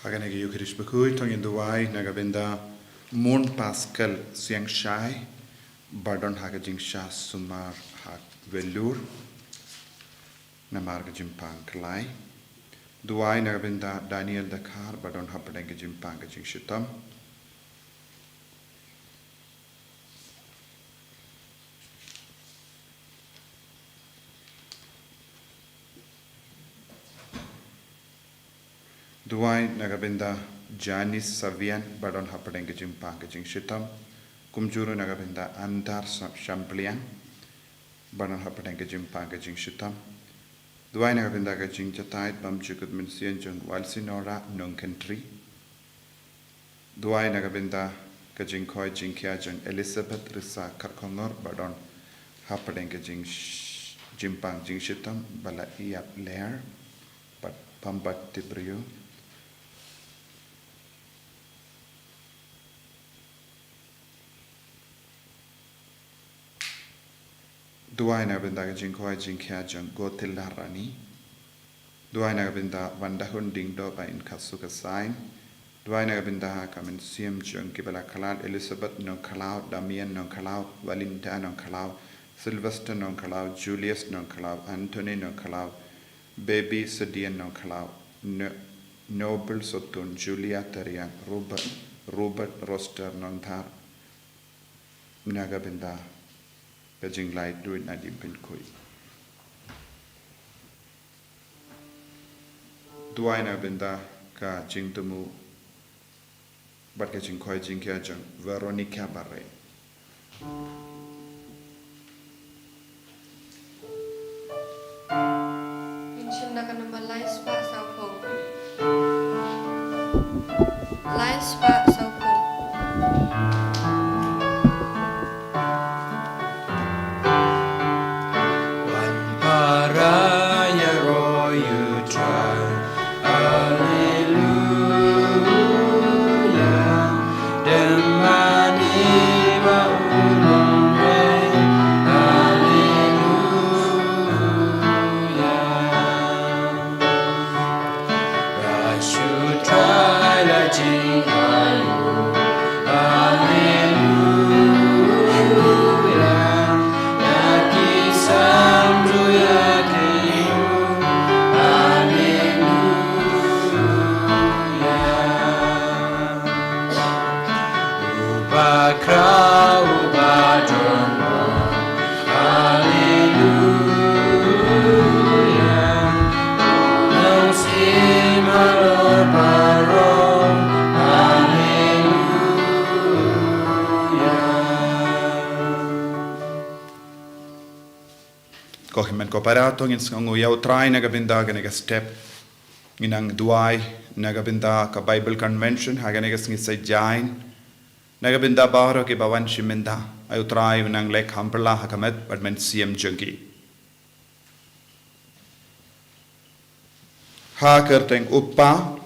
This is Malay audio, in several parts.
Haganege Eucharisch Bakhuid, Tong in Duwai, Nagabinda, Moon Pascal, Siang Shai, Bardon Hagajing Shah Sumar Hak Velur, Namarga Jimpang Kalai, Duwai Nagabinda, Daniel Dakar, Bardon Hapadenga Jimpanga Jing Shitam, Duwai Nagabinda, Janis Savian, Bardon Hapadenga Jimpanga Jing Shitam, Kumjuru Nagabinda, Andar Champlian, Bardon Hapadenga Jimpanga Jing Shitam, Duwai Nagabinda Gajing Jatait, Bamchukut Minsian Jung Walsinora, Nung Country, Duwai Nagabinda Gajing Koi Jing Kiajung Elizabeth Risa Karkongor, Bardon Hapadenga Jing Jimpang Jing Shitam, Bala Iap Lair, but Pambat Tibriu. Duwai Nagabinda Gajing Koi Jing Kiajung Gotilla Rani, Duwai Nagabinda Vandahun Ding Doba in Kasuka Sign, Duwai Nagabinda Kamen Siam Jung Kibala Kalal, Elizabeth non Kalau, Damian non Kalau, Valinta non Kalau, Sylvester non Kalau, Julius non Kalau, Anthony non Kalau, Baby Sadian non Kalau, Noble Sotun, Julia Tarian, Robert Roster non Thar, Nagabinda Gajing Light do it Nadim Pinkoi. Duwai Nagabinda Ka Jing Tumu, but Gajing Koi Jing Kiajung, Veronica Barre. Koperato in skangu yau try Nagabinda ganega step inang Duwai Nagabinda ka Bible Convention haganega sngi jain Nagabinda baro ke bawan shiminda ayu try nang lek hampla hakamet badmen CM jungi ha kerteng uppa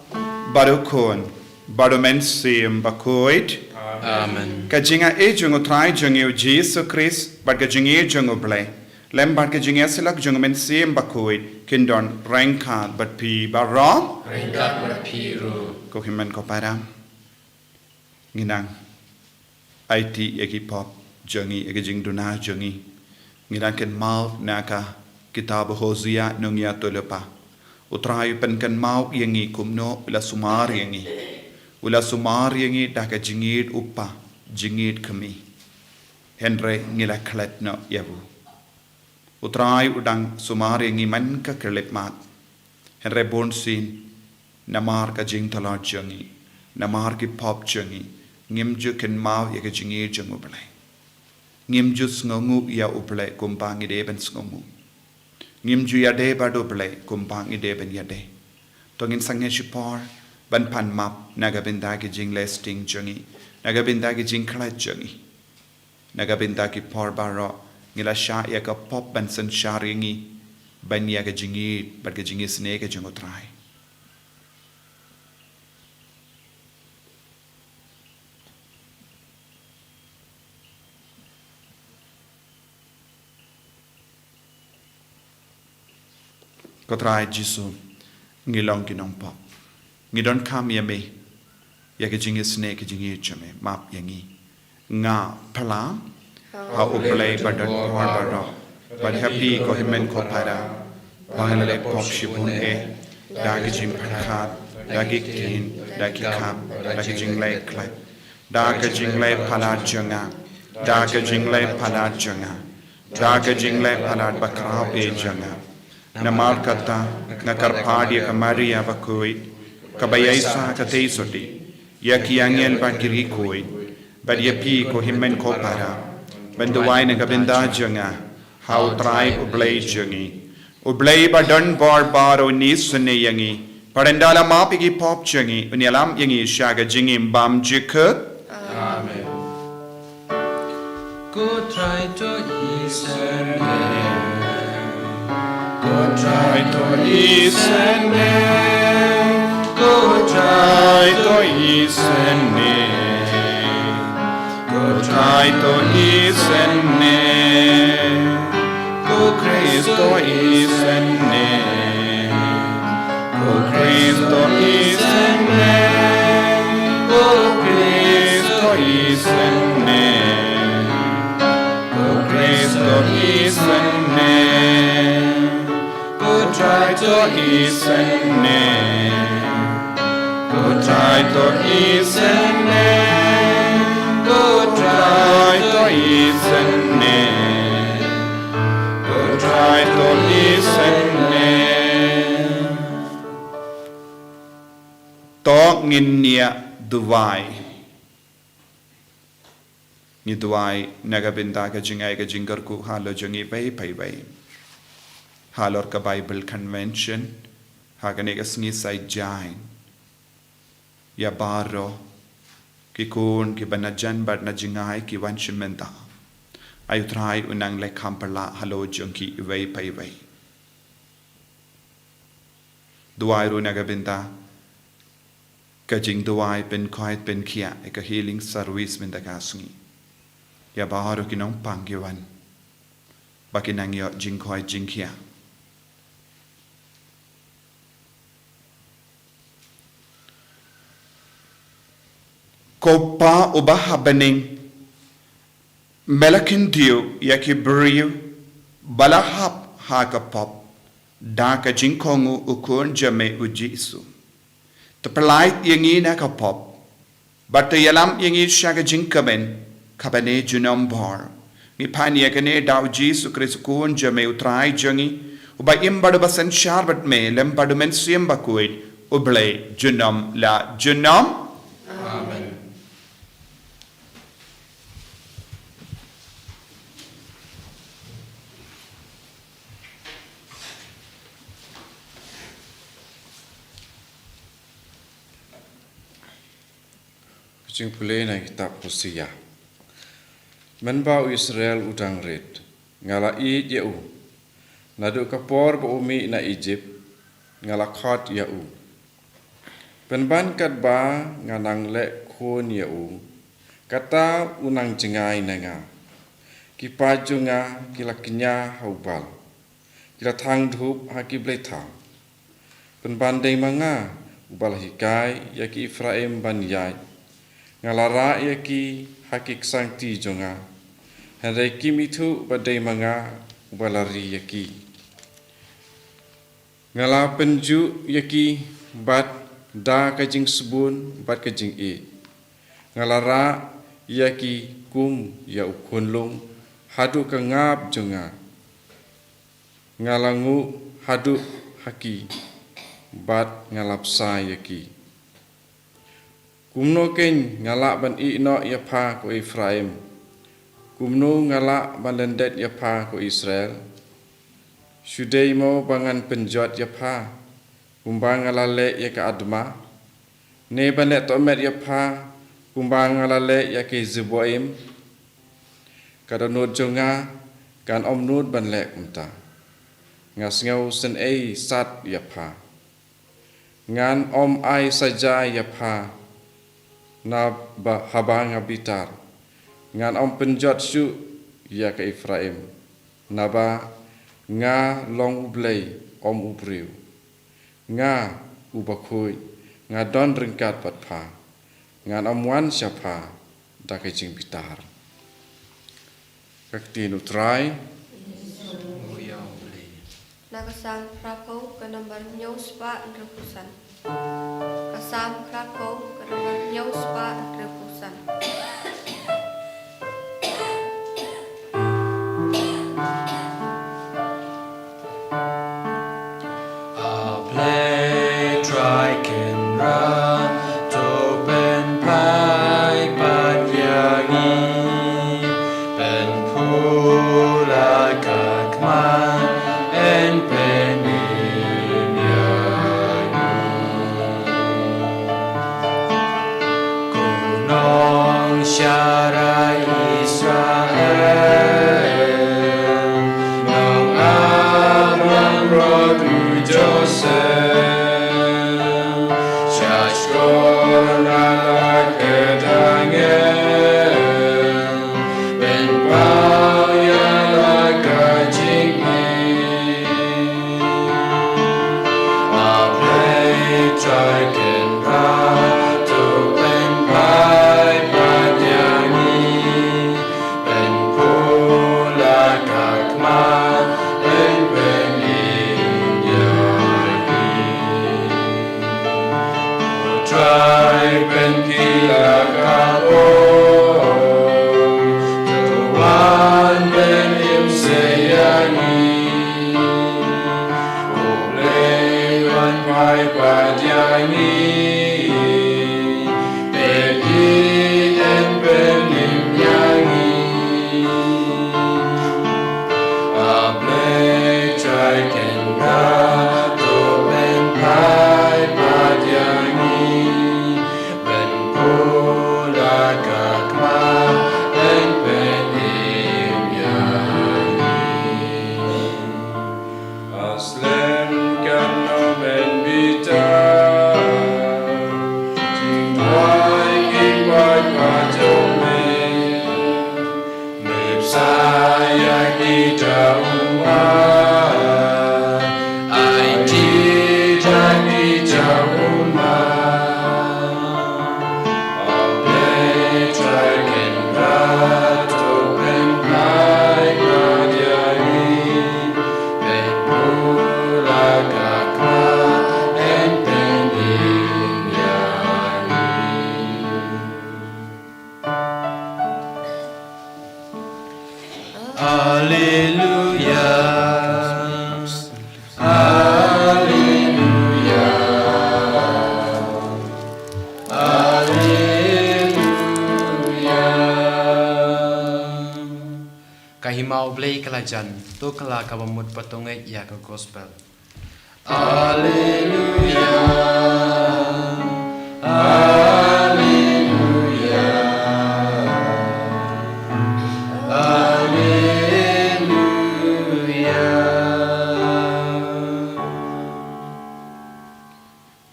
barukon badomen CM Bakhuid amen kajinga ejungo try jungi Jesus Christ bad kajingi jungo play Lembar ke jingesilak jungmen sim Bakhuid kindon rengkat berpi barom rengkat berpiru ko himen ko param nginang IT egi pop jungi egi jing duna jungi nginang ken mau naka kitab Hosea nungya tolepa utrai pen ken mau yengi kumno ula sumar yengi daka jingid uppa jingid kami Henry ngila klet no yabu Utrai udang sumari ngiman ka kelip mat. Henry bonsin namar ka jing talar jungi. Namar ki pop jungi. Ngimju ken mau ya ka jingi jungu belai. Ngimju sngongu ya ublai kumpang ideben sngongu. Ngimju ya de badu belai kumpang ideben ya de. Tongin sangye shipor ban pan map nagabinda ki jing lesting jungi. Nagabinda ki jing klat jungi. Nagabinda ki por baro ngila sha ya ka pop bansan sharingi ban ya ka jingi bar ka jingi sne ka jingo try ko try jisu ngilong kinong pop ngidon kam yame ya ke jingi snake jingi chame map yangi nga phala ha uplay badan por baro but happy ko himen ko para bangale pop shibun da ke jing phat da ke kin da ke khap da ke jing lai klai da ke jing lai phala janga da ke jing lai phala janga da ke jing lai phala bakrao janga namal kata nakarpadi kamaria Bakhuid kabayaisa katei soti ya kiangel bakiri koi but ya pi ko himen ko para benduai na kabinda janga how try ublay jangi ublay badan bar o nisne yangi parendala mapigi pop jangi unyalam yangi shaga jingim bam jikhe Amen. Go try to listen. Go try to listen. Go try to listen. Go try to listen. Go Cristo listen. Go Cristo listen. Go Cristo listen. Go Cristo listen. Go try to listen. Go try to listen. Go try to listen. Go try to listen. Tok ngin nia duwai ni duwai nagabinda ka jingai ka jingar ku halo jangi bai halor ka Bible convention hagane ka sngi sai jain ya baro ki kun ki banajan bar na jingai ki wanchimenta ayu try unang le kampala halo jangi bai duwai ru nagabinda ka jing duwai pen khoi pen khia ka healing service min da ka sngi ya baharo kinong panggiwan bakinang yo jing khoi jing khia kopa ubaha bening melakin dio yaki brio balahap haka pop daka jing kongu ukun jame ujisu tepelai yangi na ka pop but yalam yangi shaga jing kaben kabane junom bar mi pania kane daw jisu Christ kun jame utrai jangi uba imbadu basan sharbat me lembadu men siem Bakhuid ublay junom la junom Amen. Kucing pulih na kitab Hosea. Menbau Israel udang red. Ngala id yau. Nadu kapor ba umi na Egypt. Ngala khat yau. Penban kat ba nganang le khon yau. Kata unang jengai nanga. Kipaju nga kilakinya haubal. Kila thang dhup haki blethang. Penban day manga ubal hikai yaki Ephraim ban yai. Ngalara yaki hakik sangti jonga. Henry kimitu badai manga ubalari yaki. Ngala penju yaki bat da kajing sebun bat kajing e. Ngalara yaki kum ya ukunlung hadu kangap jonga. Ngalangu hadu haki bat ngalap sa yaki. Kumno ken ngalak ban ino yapa ko Ephraim. Kumno ngalak ban lendet yapa ko Israel. Shudei mo bangan penjot yapa. Kumbang ngalale yaka adma. Ne banet tomet yapa. Kumbang ngalale yaka Zeboim. Kada nod jonga kan om nod ban lek umta. Ngas ngau sen sat yapa. Ngan om ai saja yapa. Na habang abitar ngan om penjot su ya ke Ephraim naba nga long ublay om ubriu nga ubakhoy ngadon ringkat pat pha ngan amwan syapha da ke jing pitar kak tin utrai Nakasam Krakow ke nomor Nyauspa Repusan. Kasam Krakow ke nomor Nyauspa Repusan. Kahimau blay kalajan, tu kala kabamut patungai ya ke gospel. Alleluia, Alleluia, Alleluia.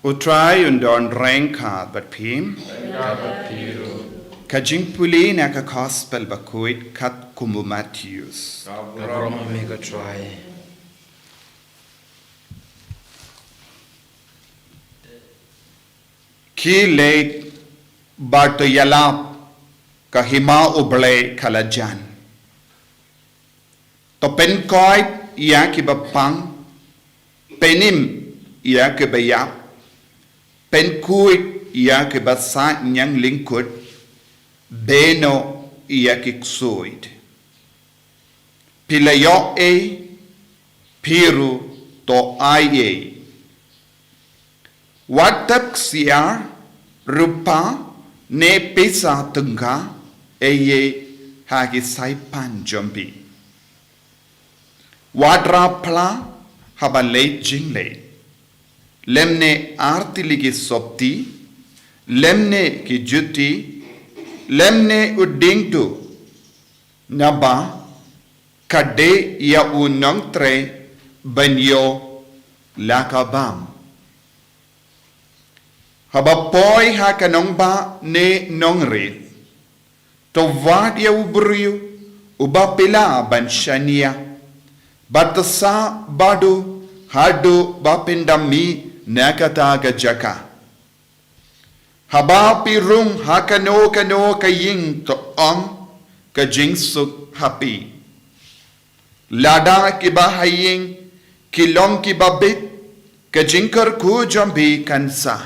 Utrai undon rengka bat pim. Kajing puli na ka gospel Bakhuid kat kumbu Matthews. Roma mega try. Ki late barto yalap kahima uble kalajan. To pen koi ya ki bapang penim ya ki bayap pen kuit ya ki basa nyang lingkut beno ya ki ksuid. Pilayo e piru to ai e. Watak siar rupa ne pesa tengka eye hagi saipan jombi. Wadra pla haba late jingle. Lemne arti ligi sopti, lemne ki juti, lemne udingtu. Naba kade ya unong tre banyo lakabam. Haba poi ha kanong ba ne nongrit. To vad ya ubriu uba pila ban shania. Batasa badu hadu bapindami nakata gajaka. Haba pirung hakano kaying to ka jingsuk happy. Lada kibahaying kilong kibabit ka jingkar ku jambi kansa.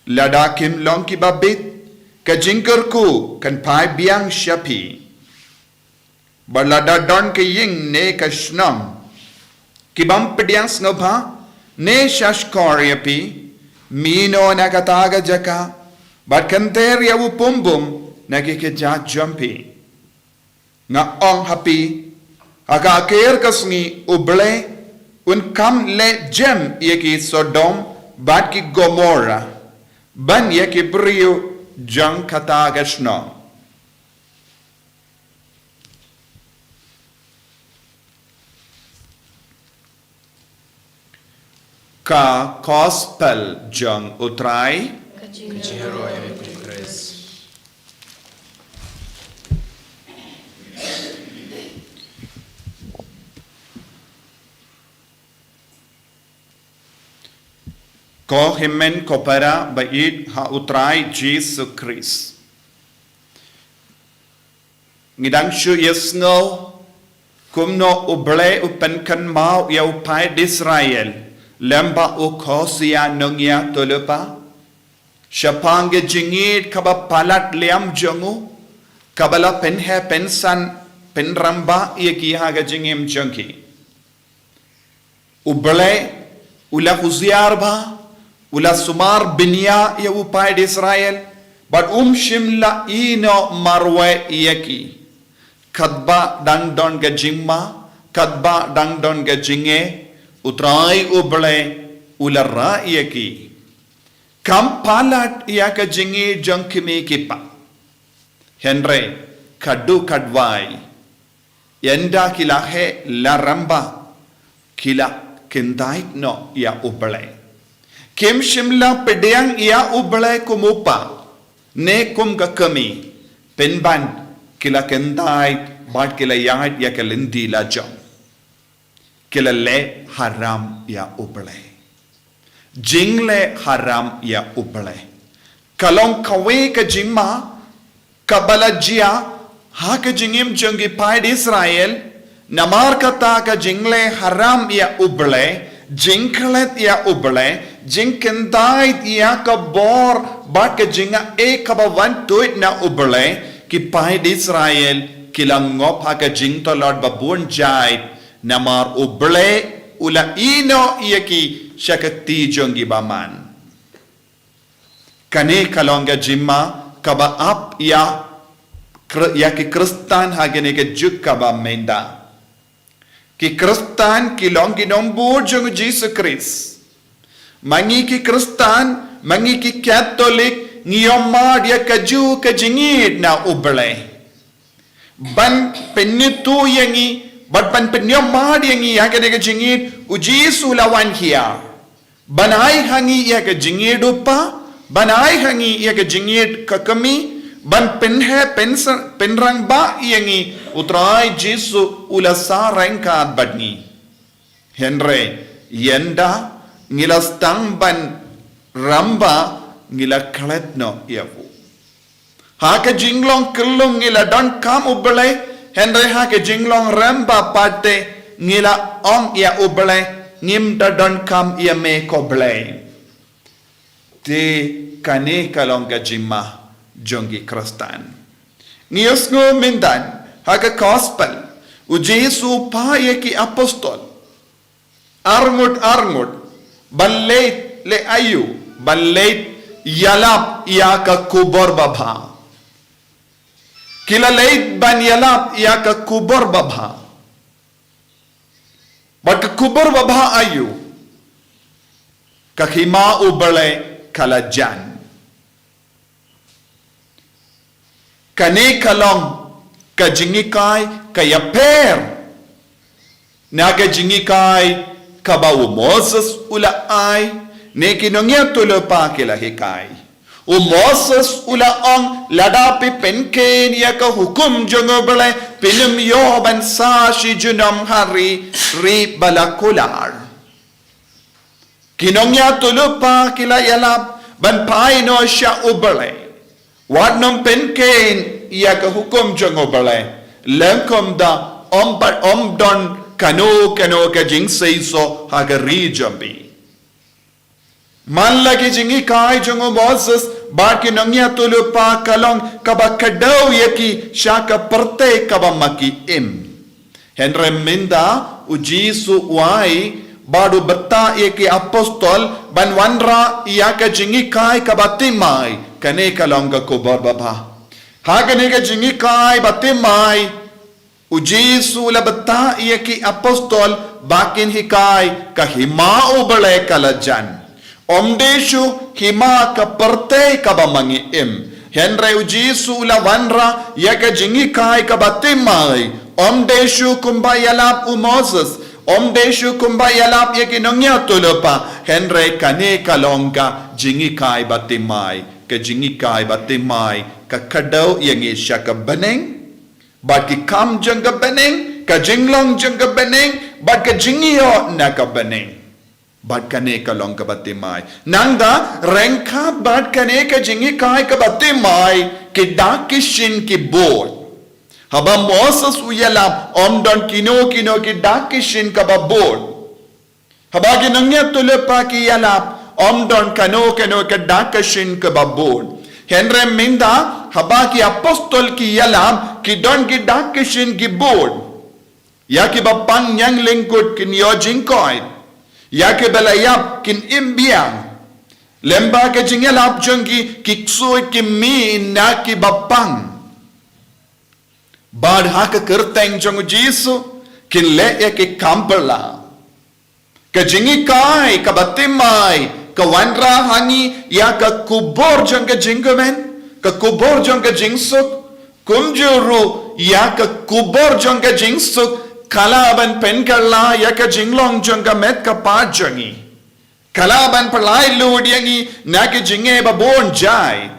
Lada kim long kibabit ka jingkar ku kan pai biang syapi. Balada don kaying ne kashnam. Kibam pediang snobha ne shashkoryapi. Mino nakataga jaka, but kanteria upumbum nakikija jumpy. Nga ong happy, akakir kasngi uble, un kam le jem yeki Sodom, bat ki Gomorrah, ban yeki brio jang kataga shno. Ka gospel jang utrai Kajihero ay Kukres. ko himen kopara bait ha utrai Jesus Christ. Ngidang shu yesngo kumno uble upenkan mau ya upai Israel. Lemba ukosia nongya tolupa. Shapange jingit kaba palat liam jongu. Kabala penhe pensan penramba yeki haga jingim jonki. Uble ula huziarba ula sumar binya ya upai di Israel. But shimla ino marwe yeki. Kadba dang don ga jingma. Kadba dang don ga jinge. Utrai uble ularra yaki. Kam palat yaka jingi jangkimi kipa. Henry kadu kadwai. Yenda kila he laramba. Kila kindait no ya uble. Kim shimla pedang ya uble kumupa. Ne kum kakami. Penban kila kindait bat kila yait ya kalindi la jong. Kila le haram ya uble. Jingle haram ya uble. Kalong kawe ka jingma, kabala jia, ha ka jingim jungi pai di Israel, namar kata ka jingle haram ya uble, jinklet ya uble, jinkendait ya ka bor, bat ka jinga kaba wantuit na uble, ki pai di Israel, kila ngop ha ka jing tolod babun jait, namar uble ula ino yaki shakati jongi baman. Kane kalonga jimma kaba ap ya ki kristan hagene ke juk kaba menda. Ki kristan ki longi nombu jong Jesus Christ. Mangi ki kristan, mangi ki katolik ngiyomad ya kaju kajingid na uble. Ban penitu yangi but pan penyom madi yangi ya ke jingid uji sulawan hiya. Banai hangi ya ke jingid upa, banai hangi ya ke jingid kakami, ban penhe penrang ba yangi utrai Jesu ulasa rengkat badni. Henry yenda ngilastang ban ramba ngila kletno yavu. Haka jinglong kelung ngila don kam ubelai Henry hake jinglong ramba pate ngila ong ya uble ngim da don kam ya me koble. Te kane kalong gajima jongi kristan. Ngiyos ngo mindan hake gospel u Jesu pa ki apostol. Arngud balait le ayu balait yalap ya ka kubor babha. Kila leit ban yalap ya ka kubur babha. But ka kubur babha ayu. Kakima ubale kalajan. Kani kalong kajingikai kayaper. Naga jingikai kabawu Moses ula ay. Nekinongya tulo pa kilahikai. Moses ulaang ladapi penken ya ka hukum jongobele pinum yoban sa si junam hari ri balakular. Kinongya tulupa kila yalap ban pai no sha ubale wat nom pen ken ia ka hukum jong ubale lengkom da om don kano ka jing sei so ha ga ri jambi man lagi jingi kai jong Moses ba ki nongya tulu pa kalong kaba kadau yaki shaka perte kaba maki im henre minda ujisu wai badu betta yaki apostol ban wanra ia ka jingi kai kaba timai kane kalong ka kubar baba ha kane ka jingi kai batimai ujisu la betta yaki apostol bakin hikai ka himao bale kalajan omdeshu hima ka perte ka bamangi im henre ujisu la wanra yaka jingi kai ka batimai omdeshu kumbayalap u Moses omdeshu kumbayalap yaki nongya tulupa henre kane kalonga jingi kai batimai ka jingi kai batimai ka kadau yangi shaka baneng bat ki kam janga baneng ka jinglong janga baneng bat ka jingio na ka baneng bat kane ka long ka batimai nangda renka bat kane ka jingi kai ka batimai ki dakishin ki board haba Moses uyalam omdon kino ki dakishin ka ba board haba ki nangya tulepa ki yalap omdon kano ka dakishin ka ba board henre minda haba ki apostol ki yalam ki don ki dakishin ki board ya ki ba pang yang lingkut ki nyojing koin ya ke belayap kin imbiang lemba ke jingelap jengki kiksoi ki mi na ki bapang bad ha ke kerteng jong jisu kin le ya ke kamperla ke jingi kai ka batimai ka wanra hangi ya ka kubor jong ke jingomen ka kubor jong ke jingsuk kumjuru ya ka kubor jong ke jingsuk kalaban penkalla yaka jinglong janga met ka pajangi kalaban palai ludiangi naki jinge ba bon jai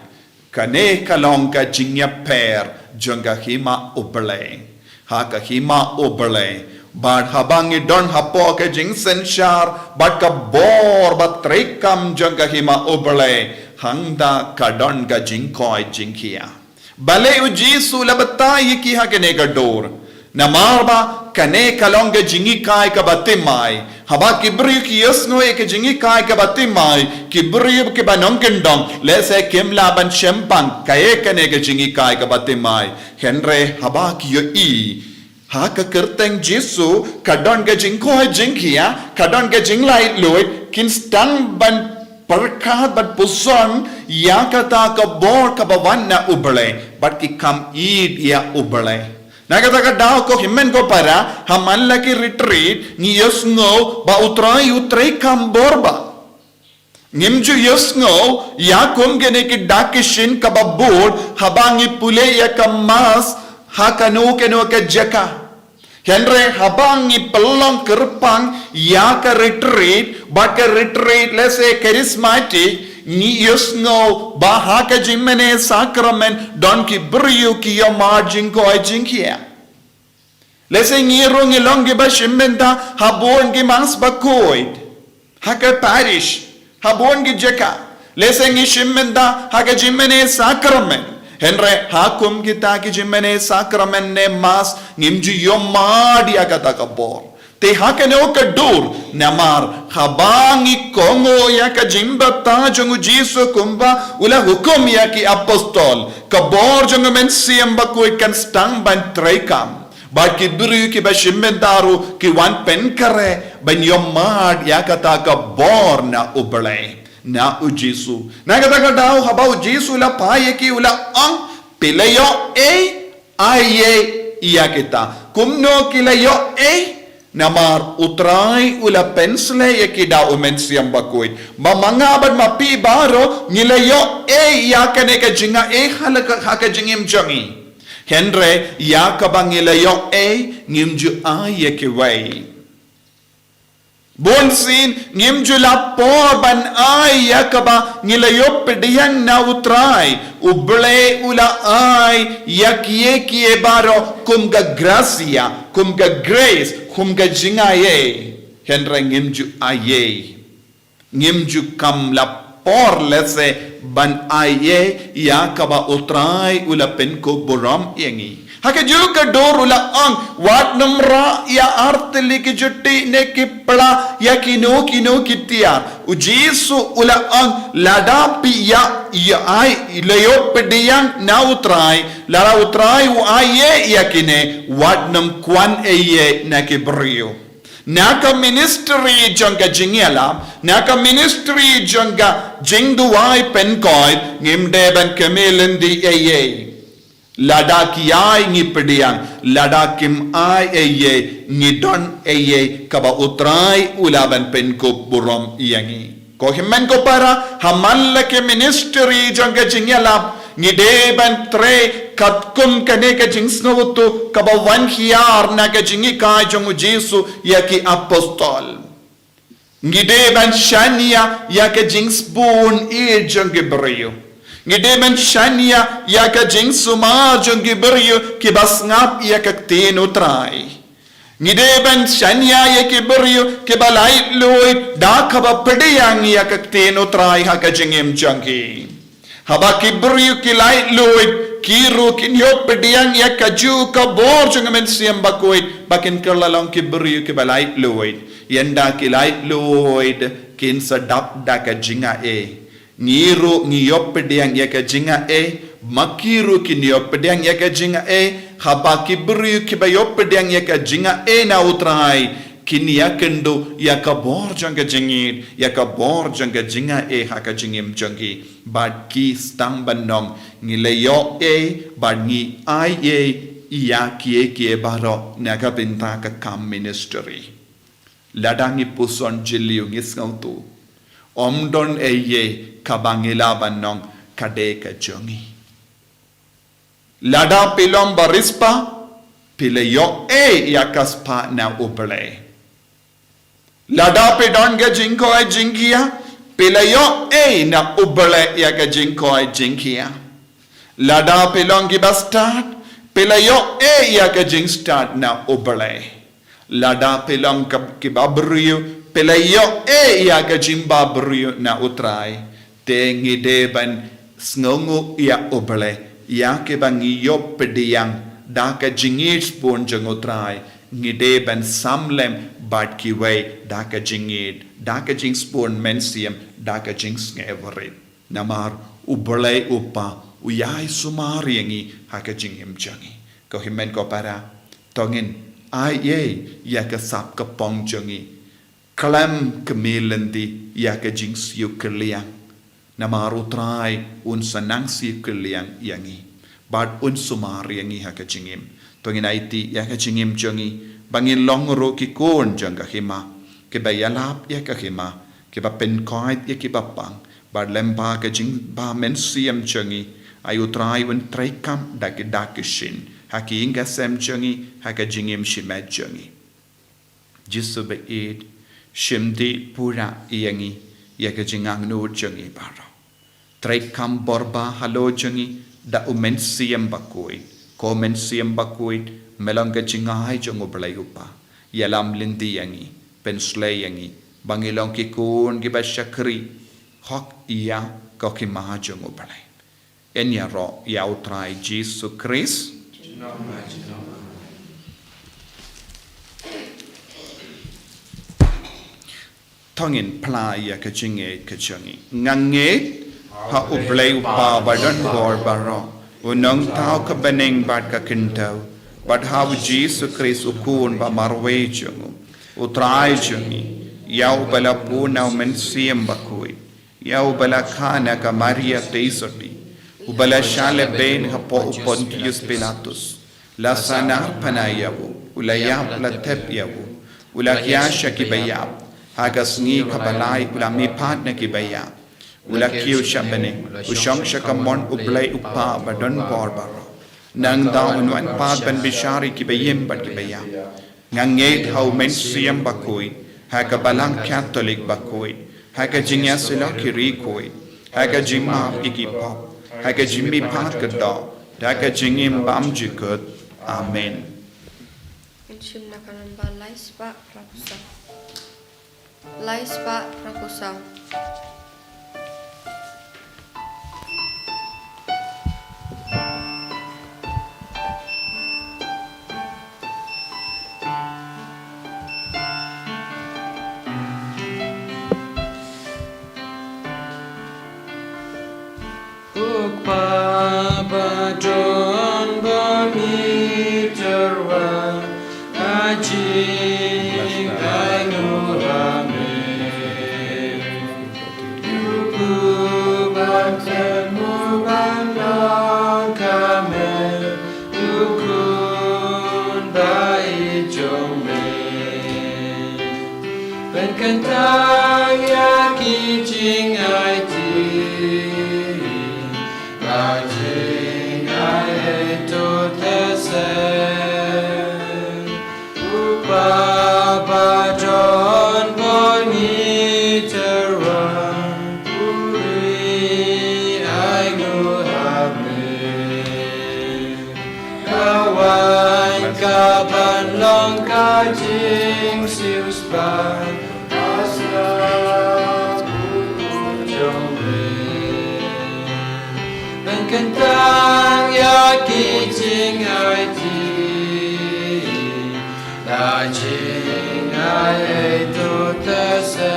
kane kalong ka jingya per janga hima ubale ha ka hima ubale bad habangi don hapo ka jing senshar bad ka bor ba trekam janga hima ubale hangda ka don ga jingkoi jingkia bale ujisu labata yiki ha kane ka dor namarba kane kalonga jingi kai ka batimai haba kibriyu ki yosno ke jingi kai ka batimai kibriyu ke banong kendong lese kimla ban shempang kaye kane ke jingi kai ka batimai henre haba ki yo i ha ka kerteng jisu kadon ke jingko jingkia kadon ke jinglai loy kin stang ban perkat ban puson ya kata ka bor ka bawanna ubale but ki kam eat ya ubale Nagataga daw ko himen ko para haman laki retreat ni yosngo ba utray kamborba ngimju yosngo ya kum gene ki dakishin kababur habangi pule ya kamas hakanu keno ka jaka henre habangi pelong kerpang ya ka retreat ba ka retreat lese charismatic ni yosngo baha ka jimmene sacrament don ki briyu ki yo margin ko ajinkia lese ngiro ngilongi ba shimmenta habon ki mas Bakhuid haka parish habon ki jeka lese ngi shimmenta haka jimmene sacrament henre hakum kita ki jimmene sacrament ne mas ngimju yo madi agata ka bor te hakane o ka dur namar habangi kongo ya ka jimba ta jongu jisu kumba ula hukum ya ki apostol ka bor jongu men siamba ko kan stang ban traikam ba ki buru ki ba shimmentaru ki wan pen kare ban yomad ya kata ka bor na ubale na ujisu na kata ka daw haba ujisu la paye ki ula ang pilayo aye iya kita kumno kilayo namar utray ula pensle yakida umensiam Bakhuid mamangabad mapi baro nilayo yakane ka jinga halaka haka jingim jangi henre yakabang nilayo ngimju ayekeway bonsin ngimju la porban yakaba nilayo pediyang na utray uble ula yakie baro kumga gracia kumga grace kumga jingaye henre ngimju aye ngimju kam la por lese ban aye ya kaba utrai ula pen ko buram yangi hake juga dor ula ang wat namra ya artli ki jutti ne kipla ya kino kitia ujisu ula ang ladapi ya ai leyo pediang na utrai lara utrai u aye ya kine wat nam kwan eye na kibrio naka ministry jonga jingela naka ministry jonga jingduai penkoid ngimde ban kemelendi eye ladaki ai ngipediang ladakim ai eye ngidon eye kaba utrai ulaban penko burom yangi ko himmen ko para hamalla ke ministry jonga jingela ngideban tre katkum kane ka jingsnawtu kaba wan hiar na ka jingi ka jongu Jesu yaki apostol ngideban shania yaka jingsbun e jonge brio ngideban shania yaka jingsuma jonge brio kibas ngap yaka tenu trai ngideban shania yake brio kibalai loy da kaba pediyang yaka tenu trai haka jingem jonge haba kibriu kilai loid kiru kinyo pediang ya kaju ka bor jungamen siam Bakhuid bakin kerlalong kibriu kibalai loid yanda kilai loid kin sadap da ka jinga e ngiru ngiyop pediang ya ka jinga e makiru kinyo pediang ya ka jinga e haba kibriu kibayop pediang ya ka jinga e na utrai kinia kendo yaka bor janga jingir yaka bor janga jinga e haka jingim jangi bad ki stang banong ngileyo e bad ngi ai e iya kie baro naga binta ka kam ministry ladangi puson jiliu ngisngautu omdon e ye kabangila banong kade ka jangi lada pilom barispa pileyo e yakaspa na ubele lada pe don ga jinko ai jinkia pelayo e na ubale ya ga jinko ai jinkia lada pe long gi bastard pelayo e ya ga jing start na ubale lada pe long ki babrio pelayo e ya ga jing babrio na utrai te ngi de ban sngongu ya ubale ya ke bangi yo pediang da ka jingit spon jangotrai ngi de ban samlem but ki way daka jingid daka jing spoon mensium daka jing sngeveret namar uberlay upa uyay sumariangi haka jing him jangi ko himen ko para tongin ay ye yaka sap ka pong jangi kalam kemelendi yaka jing siu keliang namar utrai un sanang siu keliang yangi but un sumariangi haka jingim tongin aiti yaka jingim jangi bangin longro ki kon janga hima ke bayalap ya ka hima ke ba pen koit ya ki bapang bar lemba ka jing ba men siam changi ayu trai un trai kam da ke shin haki inga sem changi haka jingim shimet changi jisu be id shimdi pura yangi ya ka jingang no changi baro trai kam borba halo changi da umen siam Bakhuid ko men siam Bakhuid melangga jingai jongo belayupa yalam lindi yangi penslay yangi bangilong ki kun ki bashakri hok iya ko ki ma jongo belay enya ro ya utrai Jesus Christ tongin pla ya ka jinge ka changi ngange ha ublay upa badon bor baro unong tao ka beneng bad ka kintau but how Jesus Christ ukun ba marwe jungu utrai jungi yau bala puna men siam Bakhuid yau bala khana ka Maria teisoti ubala shale ben hapo Pontius Pilatus la sana panayabu ulayab la tepyabu ulakyasha kibayab hagas ngi kabalai ulami patna kibayab ulakyu shabane ushong shakamon ublay upa badon borbaro nang daun wan pat ban bishari ki bayem bat ki bayam nganget how men siam Bakhuid haka balang Catholic Bakhuid haka jingya sila ki rikoi haka jima ikipop haka jimbi pat kado haka jingim bam jikut amen Inshim nakanan ba laispa prakusam kentang ya ki jing ai ti la jing ai to te se upa ba don bon ni te ran puri ai nu ha me kawan ka ban long ka jing siu span asla jong me ben kentang ya ki jing ai ti la jing ai to te se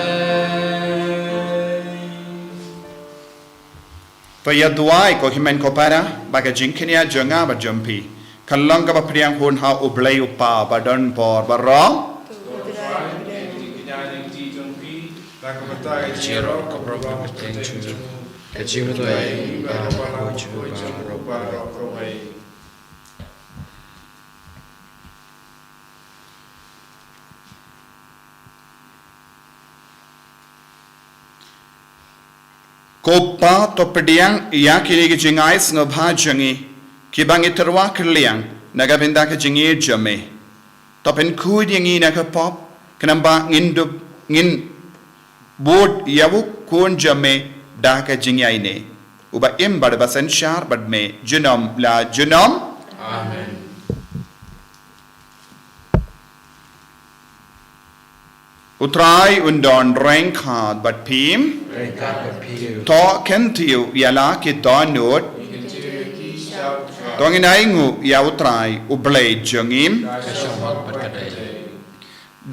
Paya duai ko himen ko para baga jingkenia jonga ba jumpi kallang ka ba priang hun ha ublay upa ba don por ba rong Jiro ko program teng chu ka jing lo ai ba ko chu ba ro ba Kopa to pediang ya kiri ki jingai sngo bha jangi ki bangi terwa kerliang naga benda ka jingi jame to pen ku dingi na ka pop kenamba ngin board yawu kun jame da ka jingai ne uba im bad basan shar bad me junom la junom Amen utrai undon rank khad bad phim Reka ba piu to ken tiu yala ki donut tong inai ngu ya utrai ublay jangim ka shong hok pat ka dai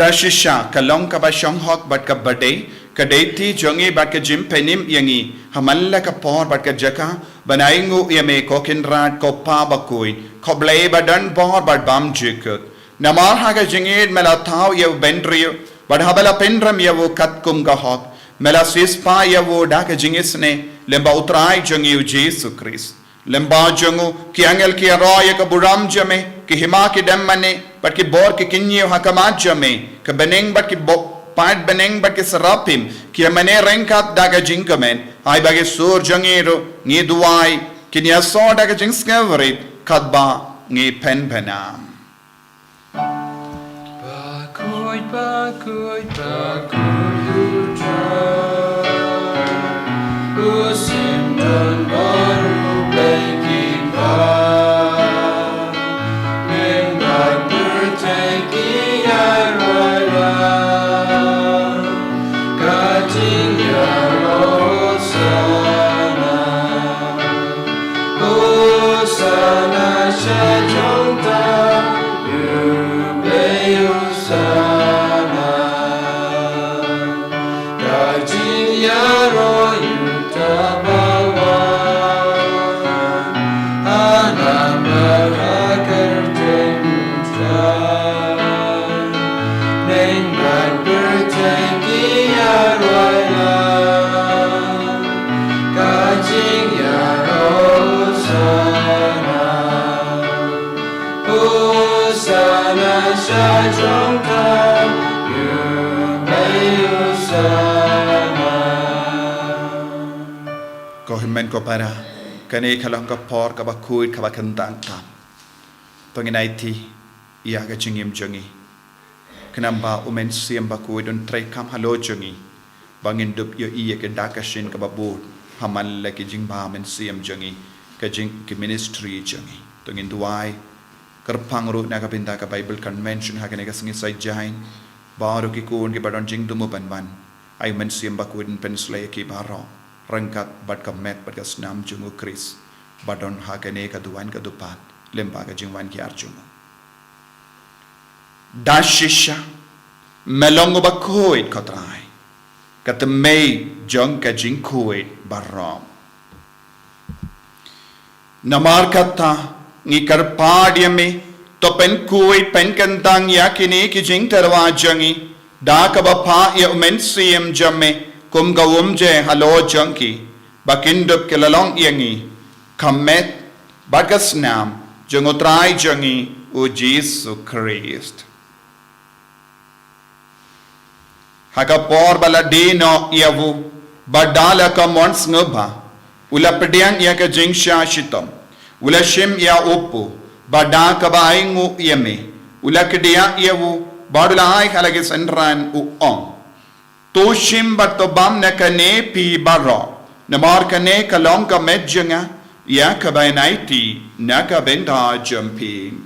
dashisha kalong ka ba shong hok bat ka bade ka deiti jongi bat ka jim penim yangi hamalla ka por bat ka jaka banai ngu yame ko kinrat ko pa bakui ko blay badan por bat bam jikut namar ha ka jingid mela thau yew bendriyo bat habala pendram yew kat kum ka hok mela sispa yew da ka jingisne lemba utrai jongi Jesus Christ lemba jongu ki angel ki roya ka buram jame ki hima ki demmane but ki bor ki kinye hakamat jame ka beneng but ki pat beneng but ki sarapim ki amane renkat daga jinkamen ai bage sur jangero ni duai ki ni aso daga jingskeverit kadba ni pen penam Bakhuid utra usim don baru lagi ba mengat berteki arwala kajing ya Hosana Shajonta Hosana Kajing ya ko himen ko para kane kalong ka por ka bakhuid ka bakantang tam panginai ti ya ga jingim jangi kanamba umen siam bakhuid on trai kam halo jangi bangin dup yo iya ke dakashin ka babud hamal la ki jingba men siam jangi ka jing ki ministry jangi tongin duai kerpang ru na ka pinta ka Bible convention ha kane ka singi sai jain baru ki kun ki badon jing dumu ban ai men siam bakhuid pen slay ki baro rangkat bat ka met bat ka snam jungu Chris badon ha kane ka duan ka dupat lemba ka jingwan ki arjungu dashisha melongo bakhuid kotrai kat mei jong ka jing khuid barom namar kata ngi karpadiame to pen khuid pen kantang yakini ki jing terwa jangi da ka bapha ya men sim jamme kum gawum je halo janki bakindup ke lalong yangi kamet bagasnam jongotrai jangi o Jesus Christ haka por bala dino yavu badala ka mons ngba ula pediang ya ka jingsha shitom ula shim ya upu bada ka baingu yame ula kedia yavu badula ai halage senran u on to shim batobam na kane pi baro namar kane kalong ka medjanga ya ka bainaiti na ka benda jumping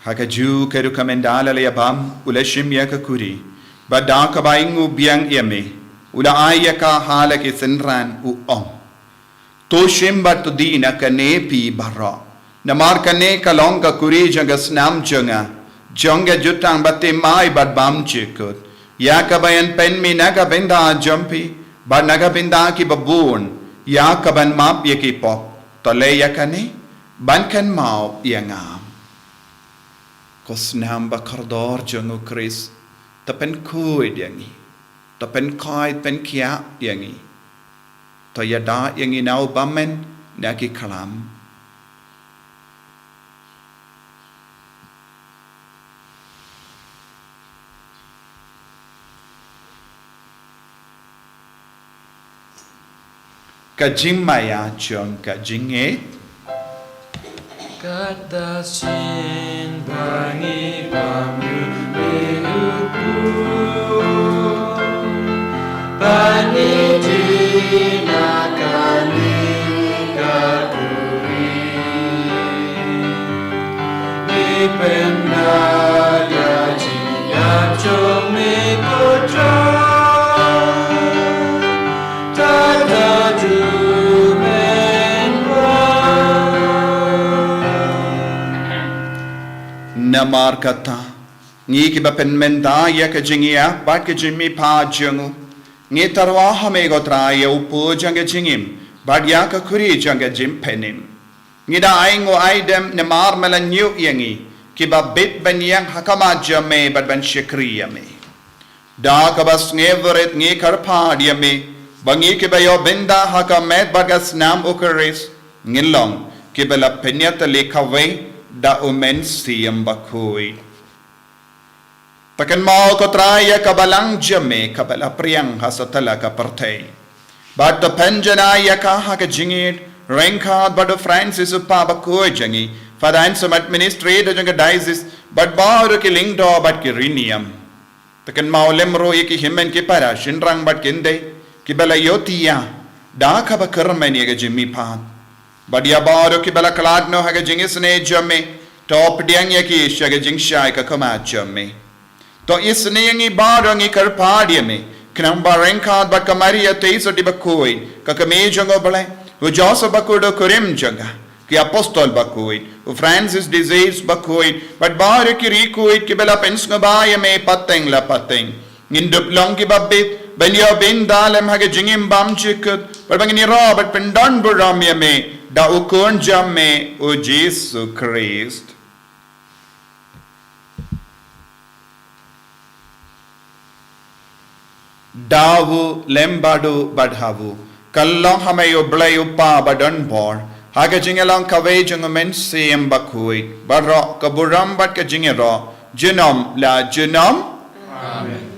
Hakaju keru kamendala le abam ulashim ya kakuri bada ka baingu biang yame ula aya ka hala ke senran u on to shim bat dina ka nepi barra namar ka ne ka long ka kuri janga snam janga jonga jutang batte mai bat bam chikut ya ka bayan pen mi naga benda jampi ba naga benda ki babun ya ka ban map ye ki pop to le ya ka ne ban kan mau yanga Kosnam bakardor jangu Chris, tapen kui yangi, tapen kai pen kia yangi, tayada yangi nau bamen naki kalam. Kajing maya jong kajinge. Kata sin bangi pamu behuku Bani jina kani kakuri Ni pendaya jina jome kotra Tata Namar kata ngi ki bapen menda ya ka jingia bat ke jimmi pa jangu ngi tarwa hame gotra ya upu janga jingim bat ya ka kuri janga jim penim ngi da aingo aidem namar malanyu yangi ki ba bit ben yang hakama jame bat ban shikri yame da ka bas ngeveret ngi karpa yame bangi ki ba yo benda hakamet bagas nam ukaris ngilong ki bala penyata lekawai da umen siyam Bakhuid. Takan mau ko traya kabalang jame kabala priyang hasatala ka partay. But the penjana yaka haka jingit renkad but the Francis upa Bakhuid jangi fadan some administrator janga diocese but baru ki lingdo but ki riniam. Takan mau lemro iki himen ki para shinrang but kinde ki bala yotiya da ka bakarmen yaga jimmi pat. Badia baro ki bala kalad no haga jingis ne jamme top diang yaki shaga jingshai ka kama jamme to isne yangi baro ngi karpadi me knam barenka bat kamaria teiso di Bakhuid ka kame jango bale u joso bakudo kurim janga ki apostol Bakhuid u Francis disease Bakhuid but baro ki rikuid ki bala pensnga ba me pateng la pateng ngindup long ki babbe Benyo bin dalem haga jingim bam chikut but bangini Robert pendon buram me da ukun jamme o Jesu Christ. Davu lembadu badhavu kallong hamayo blayo pa badon bor haga jingelang kaway jungumen siyam Bakhuid barro kaburam bat ka jingero jinom la jinom. Amen.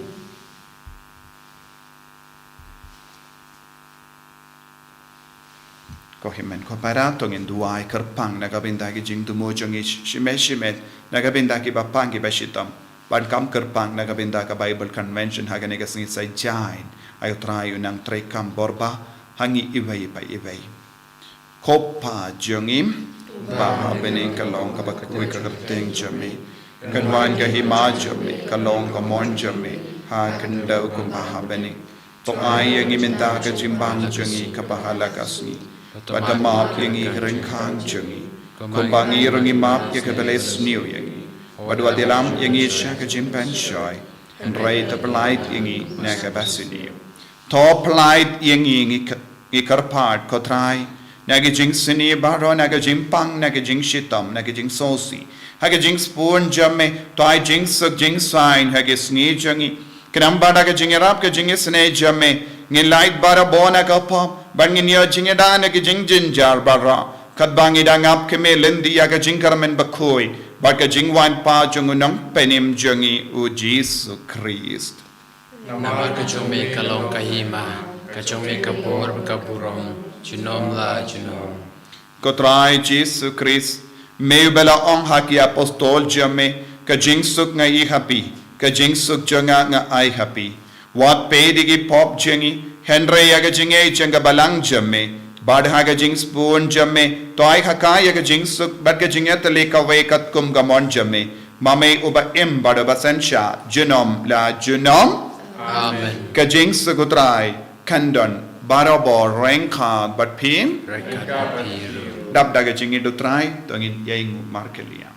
Ko himen ko parato ngin duai kerpang nagabinda ki jing tumo jongi shimet nagabinda ki bapang ki bashitam ban kam kerpang nagabinda ka Bible convention haga negas ngi sai jain ayo trayo nang tre kam borba hangi iway pa iway kopa jongim ba bening kalong ka Bakhuid ka kapteng jami kanwan ka hima jami kalong ka mon jami ha kandau ko ba bening to ay ngi minta ka jimbang jongi ka bahala kasni pada map yang iring kang jungi, kumbangi rungi map yang kebeles new yangi, pada wadilam yang isya kejimpan shoy, andrai terpelait yangi naga basiniu, top light yang karpat kotrai, Nagi jing sini baro naga jing pang naga jing shitam naga jing sosi. Haga jing spoon jamme toy jing suk jing sign haga sni jangi. Kanamba naga jing rap ka jing sne jamme. Ngin light bara bona ka pop bangin yo jing da naga jing jinjar bara. Kat bangi da ngap keme lendi yaga jing karamen Bakhuid. Baka jing wan pa jungunong penim jangi u Jesus Christ. Nama kacome kalong kahima, kacome kapor kaburong, junom la junom. Kotrai Jesus Christ, meubela ong haki apostol jamme, ka jing suk nga I happy, ka jing suk janga nga I happy. Wat pedigi pop jangi, Henry yaga jinge janga balang jamme, badha ga jing spoon jamme, toy haka yaga jing suk bad ga jinge tale ka way kat kum gamon jamme, mame uba im bada basensha, junom la junom. Amen. Ka jing suk utrai, kandon, barabor rengka bat pim, Rekat papiru. dap daga jingi dutrai, tongin yaing markelia.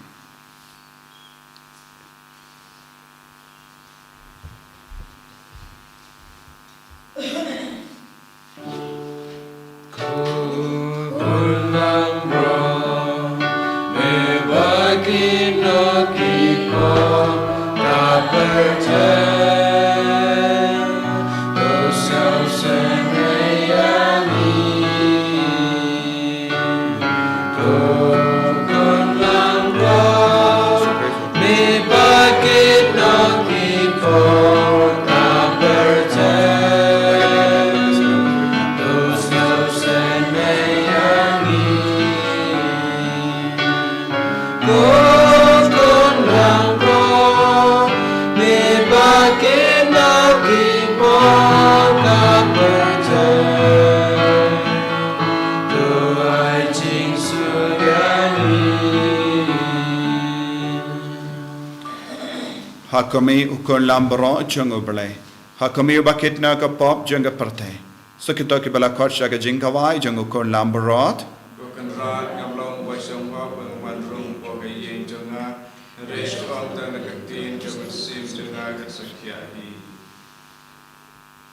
Hakami ukon lambro jungu bale. Hakami bakit na ka pop junga parte. So kito ki bala kot shaga jingkawai jungu kon lambrot. Bukan rat ngamlong wasong wa pengwandrung pokei jonga resh alta nagatin jonga sim jonga kasakyahi.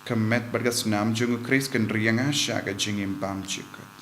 Kemet bergas nam jungu Chris kan rianga shaga jingim pam chikot.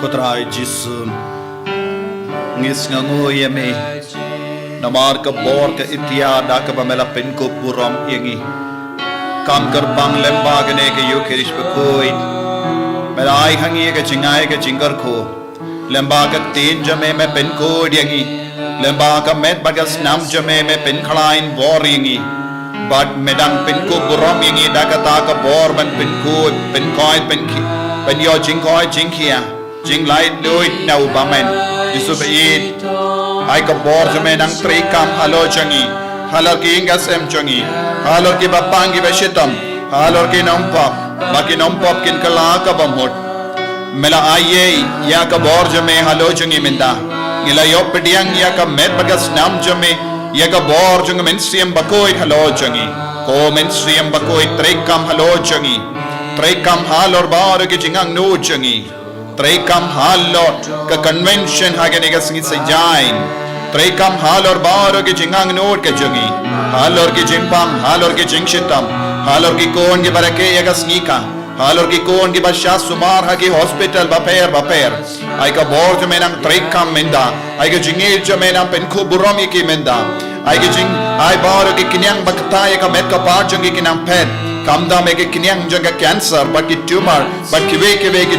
Kotrai Jisu Ngis Ngangoya me Namar ka bor ka itiada ka pamela penko buram yangi Kam gerbang lembagane ke yukirish Bakhuid Melai hangi ke cingai ke cinggar ko Lembaga tin jame me penko yangi Lembaga met bagas nam jame me penkhalain bor yangi But medang penko buram yangi dakata ka bor ban penko penkoi penki pen yo jingkoi jingkia jing light doit nau bamen disubait ai ka bor jame nang tri kam halo changi halor ki ingas em changi halor ki bapangi beshitam halor ki nampap baki nampap kin kala ka bamhot mela aye ya ka bor jame halo changi minda ngila yo pediang ya ka met bagas nam jame ya ka bor jang mensiam Bakhuid halo changi ko mensiam Bakhuid tri kam halo changi tri kam halor bar ki jingang no changi Trekam halor ka convention hagane ka singi sajain Trekam halor baro ki jingang note ka jungi halor ki jimpam halor ki jingshitam halor ki kon ki barake yaga snika halor ki kon ki basha sumar hagi hospital baper ai ka bor menang trekam menda ai ka jingil menang penku burami ki menda ai ki jing ai baro ki kinyang bakta ka met ka par jungi kinang pet Kamda mege kinyang janga cancer but ki tumor but ki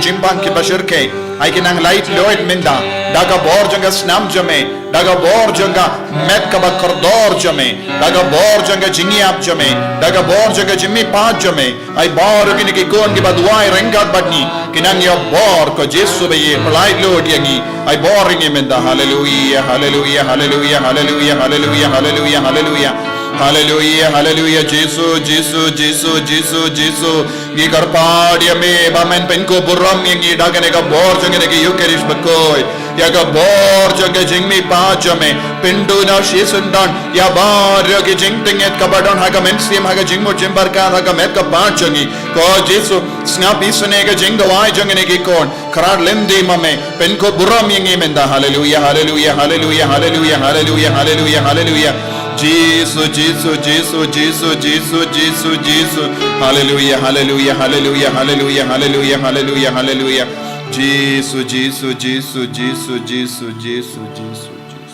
jimbang ki bashirke ai kinang light loid minda daga bor janga snam jame daga bor janga met ka bakordor jame daga bor janga jingiap jame daga bor janga jimmi pa jame ai bor kini ki kon ki badwai rengat badni kinang yo bor ko jesu be light load yangi ai bor ringi minda hallelujah hallelujah hallelujah hallelujah hallelujah hallelujah hallelujah Hallelujah, hallelujah, Jesus, Jesus, Jesus, Jesus, Jesus. Gi karpadia me bamen penko buram yangi dagane ka bor jangane ki yukerish Bakhuid. Ya ka bor janga jingmi pachame pindu na shisundan ya bar ki jingtinget ka badon haga mensim haga jingmo jimbarkan haga met ka pachangi ko Jesus snapi sune ka jingdawai jangane ki kon kharar lemdi mame penko buram yangi menda hallelujah, hallelujah, hallelujah, hallelujah, hallelujah, hallelujah, hallelujah. Jesus, Jesus, Jesus, Jesus, Jesus, Jesus, Jesus. Hallelujah, hallelujah, hallelujah, hallelujah, hallelujah, hallelujah, hallelujah. Jesus, Jesus, Jesus, Jesus, Jesus, Jesus, Jesus, Jesus.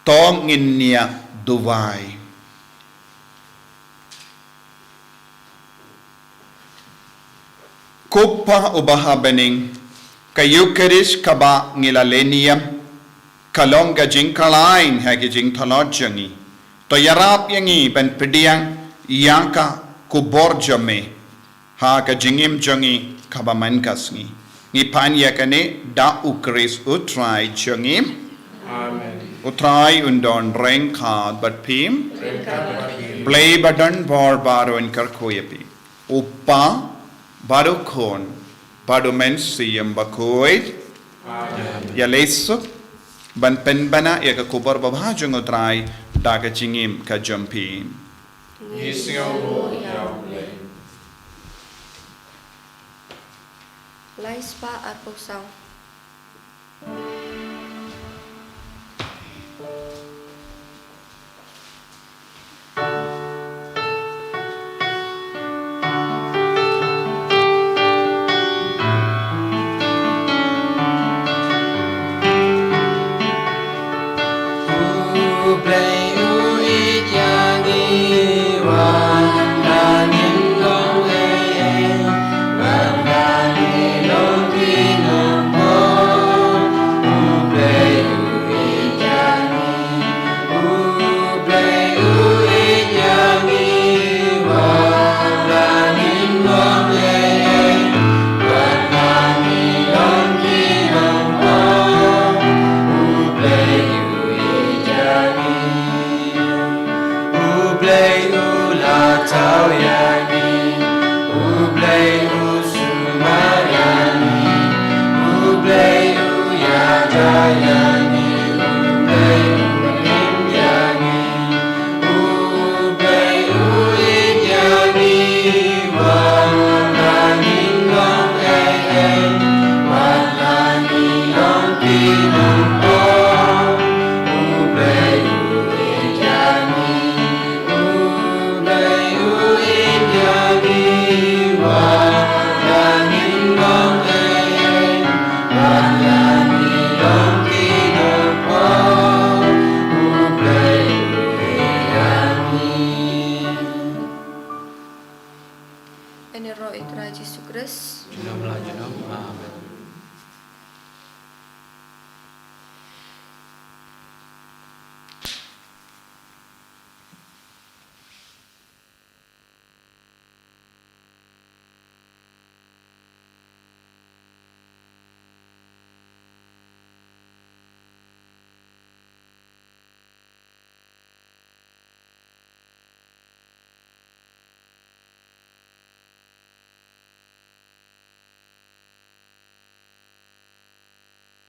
Tong inya duwai. Kupa ubaha bening kayukerish kaba ngilaleniam kalong ka jing kalain hagi jing thalot jangi to yarap yangi ben pediang yaka kubor jame ha ka jingim jangi kabaman kasngi ngi pan yakane da ukris utrai jangi amen utrai undon reng khad bat pim play badan bor baro in karkoyapi uppa barukhon badumen siyam Bakhuid amen ya lesuk ban penbana ya ka kubar babha jungo trai daga jingim ka jumpin Nisyo yaule Laispa arpusau ro itra Jesus Kristus. Junom la junom. Amen.